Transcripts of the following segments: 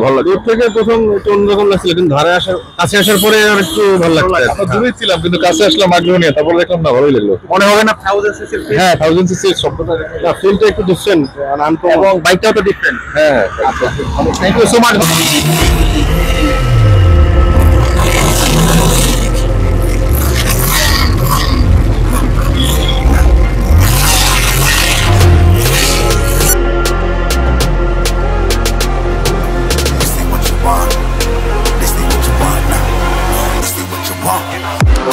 ভালো লাগে। দূর থেকে প্রথম একটু অন্যরকম লাগছিল, কিন্তু ধারে আসার কাছে আসার পরে আর একটু ভালো লাগছে। আমরা দূরেই ছিলাম, কিন্তু কাছে আসলাম আগ্রহ নিয়ে, তারপরে দেখলাম না ভালোই লাগলো। মনে হবে না 1000 সিসির? হ্যাঁ, 1000 সিসির শব্দটা ফিলটা একটু ডিফারেন্ট এবং বাইকটাও তো ডিফারেন্ট। হ্যাঁ, আচ্ছা, thank you so much.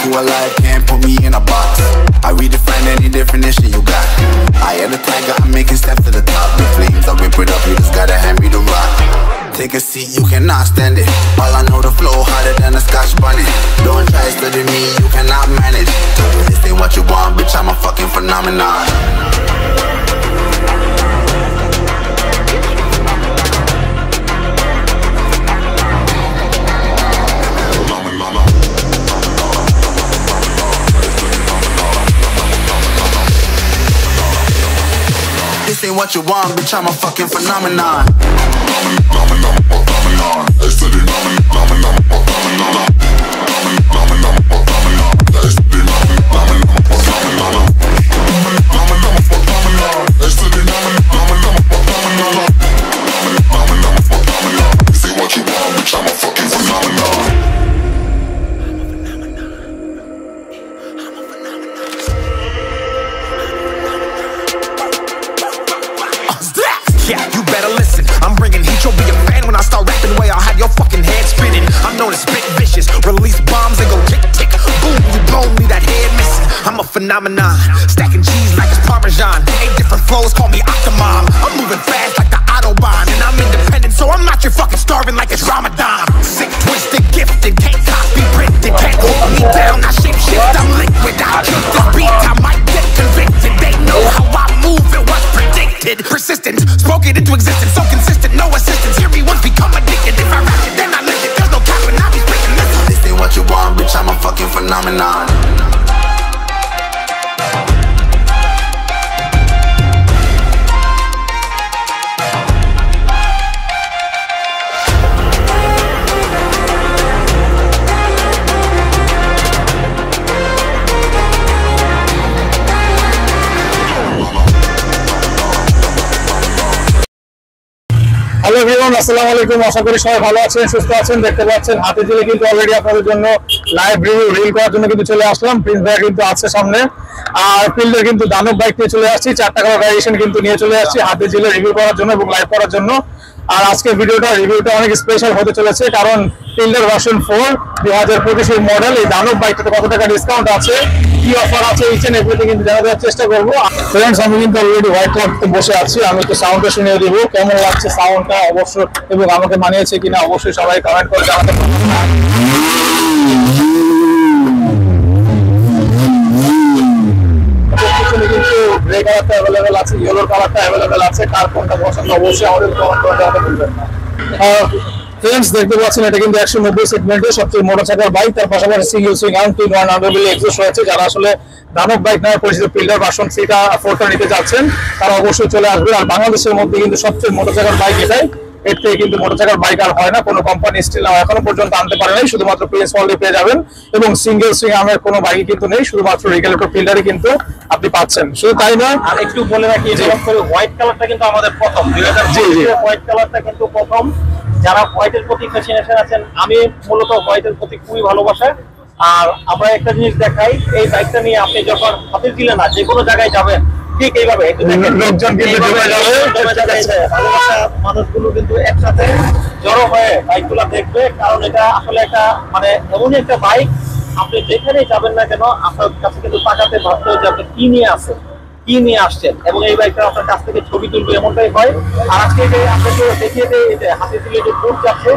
Who alive can't put me in a box. I redefine any definition you got. I am the tiger, I'm making steps to the top. The flames, I whip it up, you just gotta hand me the rock. Take a seat, you cannot stand it. All I know, the flow harder than a Scotch bunny. Don't try to study me, you cannot manage. This ain't what you want, bitch, I'm a fucking phenomenon. This ain't what you want, bitch, I'm a fucking phenomenon. Yeah, you better listen. I'm bringing heat, you'll be a fan when I start rapping. Way I'll have your fucking head spinning. I'm known as spit vicious, release bombs and go tick tick. Boom, you blow me, that head missing. I'm a phenomenon, stacking cheese like it's Parmesan. 8 different flows, call me Octomom. I'm moving fast like the Autobahn, and I'm independent, so I'm not your fucking starving like it's Ramadan. Sick, twisted, gifted, can't copy, printed, can't hold me down. I shape shift, I'm liquid. I kill this beat, I might get convicted. They know how I move, it was predicted. Persistent, spoke it into existence, so consistent, no assistance. Hear me once, become addicted. If I rap it, then I live it. There's no cap when I be spitting. Listen. This ain't what you want, bitch, I'm a fucking phenomenon. Hello everyone, আসসালামু আলাইকুম। আশা করি সবাই ভালো আছেন, সুস্থ আছেন। দেখতে পাচ্ছেন হাতিঝিলে কিন্তু অলরেডি আপনাদের জন্য লাইভ রিল করার জন্য কিন্তু চলে আসলাম। প্রিন্স ভাই কিন্তু আছে সামনে, আর ফিল্ডের কিন্তু দানব বাইক নিয়ে চলে আসছি। 4টা কালার ভ্যারিয়েশন কিন্তু নিয়ে চলে আসছি হাতিঝিলে রিভিউ করার জন্য এবং লাইভ করার জন্য। আর আজকে রিভিউটা অনেক স্পেশাল হতে চলেছে, কারণ ফিল্ডের ভার্সন 4 2025 মডেল এই দানব বাইকটাতে কত টাকা ডিসকাউন্ট আছে, কি অফার আছে, ইচ এন্ড এভরিথিং কিন্তু জানার চেষ্টা করবো। ফ্রেন্ডস, আমি কিন্তু অলরেডি হোয়াইট ক্লাবতে বসে আছি। আমি একটু সাউন্ডটা শুনিয়ে দিব, কেমন লাগছে সাউন্ডটা অবশ্যই, এবং আমাকে মানিয়েছে কিনা অবশ্যই সবাই কমেন্ট করে জানাতে পারবেন। কিন্তু গ্রে কালারটা অ্যাভেলেবেল আছে, ইয়েলো কালারটা অ্যাভেলেবেল আছে। কার কোনটা পছন্দ অবশ্যই আমাদের কমেন্ট করে জানাতে ভুলবেন না। ফ্রেন্ডস, দেখতে পাচ্ছেন এটা কিন্তু 190 সেগমেন্টের সবচেয়ে মোটর চাকার বাইক। তার পাশাপাশি সিঙ্গেল সুইং আর্ম 3-1 আন্ডারবিল এক্সস্ট রয়েছে। যারা আসলে দানব বাইক নামে পরিচিত ফিল্ডার ভার্সন 4টা নিতে যাচ্ছেন তারা অবশ্যই চলে আসবেন। আর বাংলাদেশের মধ্যে কিন্তু সবচেয়ে মোটর চাকার বাইক এটাই। এর থেকে কিন্তু মোটর চাকার বাইক আর হয় না, কোনো কোম্পানি স্টিল এখনো পর্যন্ত আনতে পারে নাই। শুধুমাত্র প্রিন্স ওয়ার্ল্ডে পেয়ে যাবেন, এবং সিঙ্গেল সুইং আর্মের কোনো বাইক কিন্তু নেই, শুধুমাত্র রেগুলেটর ফিল্ডারই কিন্তু আপনি পাচ্ছেন। শুধু তাই নয়, আর একটু বলে রাখি, হোয়াইট কালারটা কিন্তু আমাদের প্রথম 2020 হোয়াইট কালারটা কিন্তু প্রথম। যারা হোয়াইটের প্রতি ফ্যাসিনেশন আছেন, আমি মূলত হোয়াইটের প্রতি খুবই ভালোবাসা। আর আমরা একটা জিনিস দেখাই, এই বাইকটা নিয়ে আপনি যখন হাতিঝিলে না যে কোনো জায়গায় যাবেন, ঠিক এইভাবে লোকজন কিন্তু মানুষগুলো কিন্তু একসাথে জড়ো হয়ে বাইকগুলো দেখবে, কারণ এটা আসলে একটা মানে এমনই একটা বাইক, আপনি যেখানেই যাবেন না কেন আপনার কাছে কিন্তু তাকাতে ভাবতে হবে যে আপনি কি নিয়ে আসেন, কি নিয়ে আসছেন, এবং এই বাইকটা আপনার কাছ থেকে ছবি তুলবে, এমনটাই হয়। আর আজকে আপনাকে দেখিয়ে দেয় যে হাতিঝিলে যে বুট যাচ্ছে,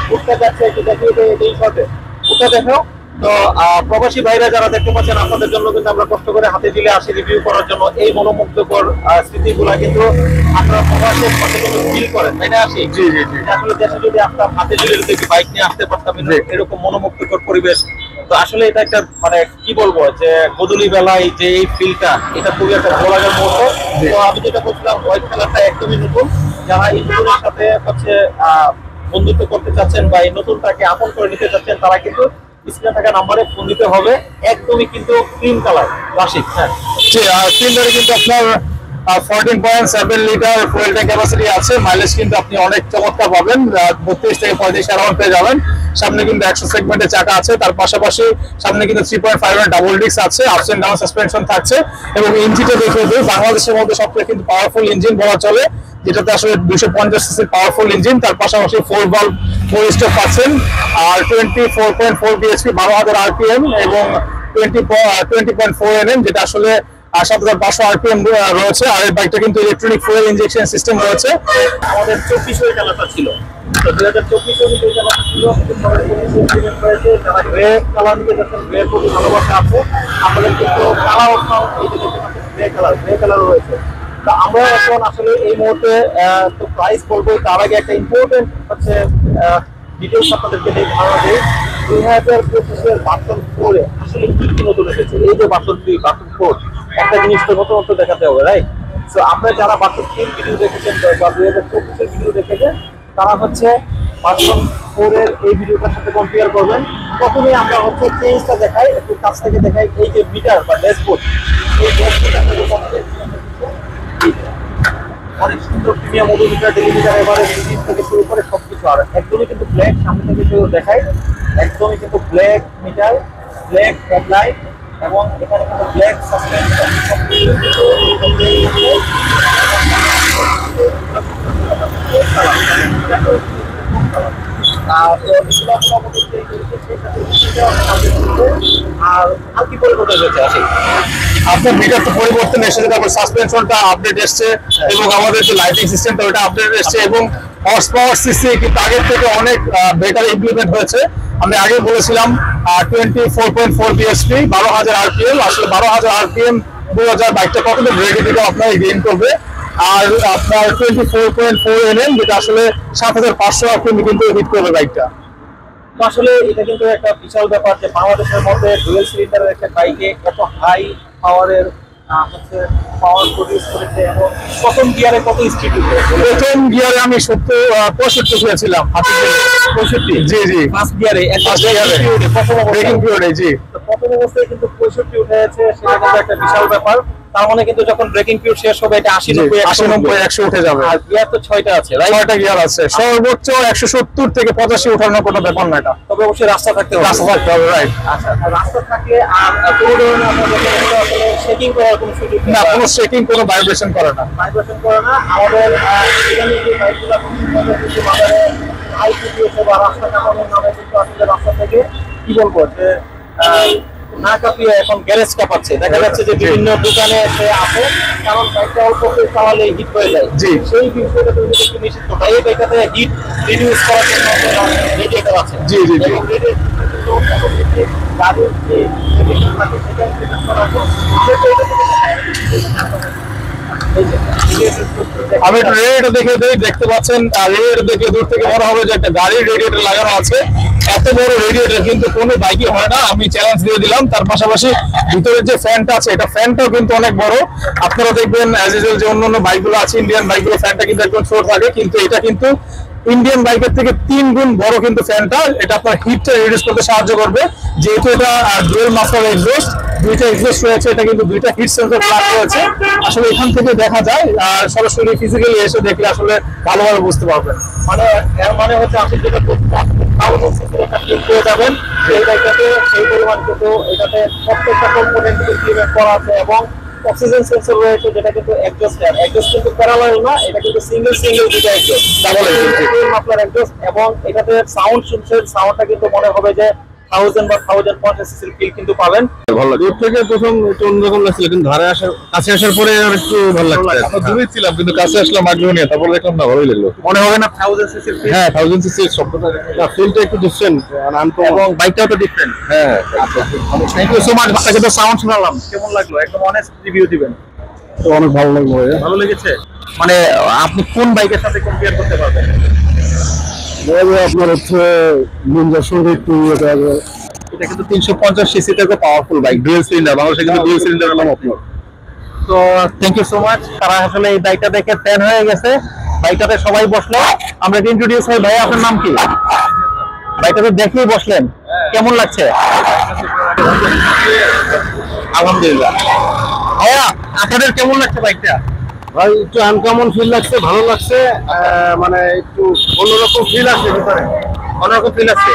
বুটটা যাচ্ছে একটু দেখিয়ে দেয় এই শর্টে, বুটটা দেখো। তো প্রবাসী ভাইরা যারা দেখতে পাচ্ছেন, আপনাদের জন্য কিন্তু আমরা কষ্ট করে হাতিঝিলে আসি রিভিউ করার জন্য। এই মনোমুগ্ধকর স্মৃতিগুলা কিন্তু আপনারা প্রবাসের সাথে কিন্তু ফিল করেন, তাই না? আসি আসলে দেশে যদি আপনার হাতিঝিলে যদি বাইক নিয়ে আসতে পারতাম, এরকম মনোমুগ্ধকর পরিবেশ। তো আসলে এটা একটা মানে কি বলবো, যে গোধূলি বেলায় যে এই ফিলটা, এটা খুবই একটা ভালো লাগার মুহূর্ত। তো আমি যেটা বলছিলাম, হোয়াইট কালারটা একদমই নতুন। যারা এই নতুনের সাথে হচ্ছে বন্ধুত্ব করতে চাচ্ছেন বা এই নতুনটাকে আপন করে নিতে চাচ্ছেন, তারা কিন্তু স্ক্রিনে থাকা নাম্বারে ফোন দিতে হবে। একদমই কিন্তু ক্রিম কালার রাশিদ। হ্যাঁ, আর সিলিন্ডারে কিন্তু আপনার 14.7 লিটার ফুয়েল ট্যাঙ্ক ক্যাপাসিটি আছে। মাইলেজ কিন্তু আপনি অনেক চমৎকার পাবেন, 32 থেকে 35 অ্যারাউন্ড পেয়ে যাবেন। সামনে কিন্তু 100 সেগমেন্টের চাকা আছে, তার পাশাপাশি সামনে কিন্তু 3.5 এর ডাবল ডিস্ক আছে, আপস এন্ড ডাউন সাসপেনশন থাকছে। এবং ইঞ্জিনটা দেখে দিই, বাংলাদেশের মধ্যে সবথেকে কিন্তু পাওয়ারফুল ইঞ্জিন বলা চলে, যেটাতে আসলে 250 সিসির পাওয়ারফুল ইঞ্জিন, তার পাশাপাশি 4 ভালভ 4 স্ট্রোক পাচ্ছেন, আর 24.4 বিএইচপি 12,000 আরপিএম এবং 20.4 এনএম, যেটা আসলে 7,500 আরপিএম রয়েছে। আর এই বাইকটা কিন্তু ইলেকট্রনিক ফুয়েল ইনজেকশন সিস্টেম রয়েছে। আমাদের 24 এর খেলাটা ছিল, তো 2024 কিন্তু এই খেলাটা ছিল, কিন্তু পরে 19 ইমপ্লিমেন্ট হয়েছে। যারা গ্রে কালার নিতে যাচ্ছেন, গ্রে প্রতি ভালোবাসা আছে, আমাদের কিন্তু কালার অপশন এই যে দেখতে পাচ্ছেন গ্রে কালারও রয়েছে। তো আমরা এখন আসলে এই মুহূর্তে তো প্রাইস বলবো, তার আগে একটা ইম্পর্টেন্ট হচ্ছে ডিটেলস আপনাদেরকে ধারণা দিই। 2025 বাটন 4 এ আসলে কি কি নতুন এসেছে। এই যে বাটন 3 বাটন 4, একটা জিনিস তো নতুনত্ব দেখাতে হবে, রাইট? সো আপনারা যারা বাটন 3 ভিডিও দেখেছেন বা 2024 এর ভিডিও দেখেছেন, তারা হচ্ছে বাটন 4 এর এই ভিডিওটার সাথে কম্পেয়ার করবেন। প্রথমে আমরা হচ্ছে চেঞ্জটা দেখাই, একটু কাছ থেকে দেখাই। এই যে মিটার বা ড্যাশবোর্ড, এই ড্যাশবোর্ড আপনাদের অনেক সুন্দর প্রিমিয়াম ওডোমিটার, ডেলিমিটার, এবারে ইঞ্জিন থেকে শুরু করে সবকিছু। আর একদমই কিন্তু ব্ল্যাক, সামনে থেকে শুরু দেখায়, একদমই কিন্তু ব্ল্যাক মিটার, ব্ল্যাক হেডলাইট, এবং এখানে কিন্তু ব্ল্যাক সাসপেনশন। আর কি পরিবর্তন হয়েছে আসে? আপনার মিটার তো পরিবর্তন এসেছে, তারপর সাসপেনশনটা আপডেট এসেছে, এবং আমাদের যে লাইটিং সিস্টেমটা ওটা আপডেট এসেছে, এবং হর্স পাওয়ার সিসি কিন্তু আগের থেকে অনেক বেটার ইমপ্লিমেন্ট হয়েছে। আমি আগে বলেছিলাম 24.4 বিএসপি 12,000 আরপিএম, আসলে 12,000 আরপিএম 2000 বাইকটা কতটা ব্রেকে দিকে আপনার গেইন করবে। আর আপনার 24.4 এনএম, যেটা আসলে 7,500 আরপিএম কিন্তু হিট করবে বাইকটা। তো আসলে এটা কিন্তু একটা বিশাল ব্যাপার যে বাংলাদেশের মধ্যে ডুয়েল সিলিন্ডারের একটা বাইকে এত হাই পাওয়ারের হচ্ছে পাওয়ার প্রডিউস করেছে, এবং প্রথম গিয়ারে কত স্পিড উঠে? প্রথম গিয়ারে আমি 65 হয়েছিলাম, 65। জি জি, ফার্স্ট গিয়ারে প্রথম ব্রেকিং পিরিয়ডে। জি, তো প্রথম অবস্থায় কিন্তু 65 উঠে আছে, সেটা কিন্তু একটা বিশাল ব্যাপার। তার মানে কিন্তু যখন ব্রেকিং পিরিয়ড শেষ হবে এটা 80 90 100 উঠে যাবে। আর গিয়ার তো 6টা আছে, রাইট? 6টা গিয়ার আছে, সর্বোচ্চ 170 থেকে 85 ওঠানোর কোনো ব্যাপার না এটা। তবে অবশ্যই রাস্তা থাকতে হবে। রাস্তা থাকতে হবে, রাইট। আচ্ছা, আর রাস্তা থাকলে আর কোনো ধরনের আপনাদের আসলে শেকিং করার কোনো সুযোগ না, কোনো শেকিং, কোনো ভাইব্রেশন করে না। ভাইব্রেশন করে না। আমাদের এখানে যে বাইকগুলো কিন্তু বাজারে আইপি দিয়েছে বা রাস্তা কামানোর নামে কিন্তু আসলে রাস্তা থেকে কি বলবো যে না কাঁপিয়ে এখন গ্যারেজ কাঁপাচ্ছে। দেখা যাচ্ছে যে বিভিন্ন দোকানে সে আছে, কারণ বাইকটা অল্প করে চালালে হিট হয়ে যায়। জি, সেই বিষয়টা তুমি একটু নিশ্চিত করতে, এই বাইকটাতে হিট রিডিউস করার জন্য রেডিয়েটর আছে। জি জি জি, এবং গাড়ির যে রেডিয়েটর থাকে সেটা ইনস্টল করা আছে। আমি একটু রেডিয়েটর দেখে দিই, দেখতে পাচ্ছেন রেডিয়েটর দেখে দূর থেকে মনে হবে যে একটা গাড়ির রেডিয়েটর লাগানো আছে। এত বড় রেডিয়েটর কিন্তু কোনো বাইকই হয় না, আমি চ্যালেঞ্জ দিয়ে দিলাম। তার পাশাপাশি ভিতরের যে ফ্যানটা আছে, এটা ফ্যানটাও কিন্তু অনেক বড়। আপনারা দেখবেন অ্যাজ ইউজুয়াল যে অন্যান্য বাইকগুলো আছে, ইন্ডিয়ান বাইকগুলো ফ্যানটা কিন্তু একদম ছোট থাকে, কিন্তু এটা কিন্তু ইন্ডিয়ান বাইকের থেকে 3 গুণ বড় কিন্তু ফ্যানটা। এটা আপনার হিটটা রিডিউস করতে সাহায্য করবে, যেহেতু এটা ডুয়েল মাস্টার এক্সস্ট, দুইটা এক্সস্ট রয়েছে, এটা কিন্তু দুইটা হিট সেন্সর প্লাগ রয়েছে। আসলে এখান থেকে দেখা যায়, আর সরাসরি ফিজিক্যালি এসে দেখলে আসলে ভালোভাবে বুঝতে পারবেন। মানে এর মানে হচ্ছে আপনি যেটা পেয়ে যাবেন সেই বাইকটাতে সেই পরিমাণ কিন্তু এটাতে প্রত্যেকটা কম্পোনেন্ট ইমপ্লিমেন্ট করা আছে, এবং অক্সিজেন সেন্সর রয়েছে, যেটা কিন্তু এক্সস্ট কিন্তু প্যারালাল না, এটা কিন্তু সিঙ্গেল দুটো এক্সস্ট, ডাবল মাফলার এক্সস্ট। এবং এটাতে সাউন্ড শুনছেন, সাউন্ডটা কিন্তু মনে হবে যে 1000 বা 1050 সিসির ফিল কিন্তু পাবেন। ভালো দূর থেকে প্রথম একটু অন্যরকম লাগছিল, কিন্তু ধারে আসার কাছে আসার পরে একটু ভালো লাগছে। আমরা দূরে ছিলাম কিন্তু কাছে আসলাম আগ্রহ নিয়ে, তারপরে দেখলাম না ভালোই লাগলো। মনে হবে না 1000 সিসির ফিল? হ্যাঁ, 1000 সিসির শব্দটা, না ফিলটা একটু ডিফারেন্ট, এবং বাইকটাও তো ডিফারেন্ট। হ্যাঁ, থ্যাংক ইউ সো মাচ। আপনাকে তো সাউন্ড শোনালাম, কেমন লাগলো? একদম অনেস্ট রিভিউ দিবেন। তো অনেক ভালো লাগলো ভাইয়া। ভালো লেগেছে? মানে আপনি কোন বাইকের সাথে কম্পেয়ার করতে পারবেন? আপনার হচ্ছে নিনজা শোরুম এটা কিন্তু 350 সিসি থেকে পাওয়ারফুল বাইক, ডুয়েল সিলিন্ডার, বাংলাদেশে কিন্তু ডুয়েল সিলিন্ডার নাম আপনার। তো থ্যাংক ইউ সো মাচ। তারা আসলে এই বাইকটা দেখে ফ্যান হয়ে গেছে, বাইকটাতে সবাই বসলো, আমরা ইন্ট্রোডিউস হই। ভাই আপনার নাম কি? বাইকটাতে দেখেই বসলেন, কেমন লাগছে? আলহামদুলিল্লাহ। ভাইয়া আপনাদের কেমন লাগছে বাইকটা? ভাই একটু আনকমন ফিল লাগছে, ভালো লাগছে, মানে একটু অন্যরকম ফিল আসছে ভিতরে, অন্যরকম ফিল আছে।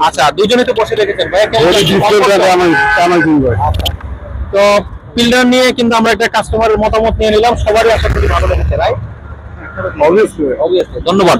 আচ্ছা দুজনে তো বসে রেখেছেন ভাইয়া, কেমন লাগছে? তো ফিল্ডার নিয়ে কিন্তু আমরা একটা কাস্টমারের মতামত নিয়ে নিলাম, সবারই আশা করি ভালো লেগেছে, রাইট? অবভিয়াসলি। অবভিয়াসলি, ধন্যবাদ।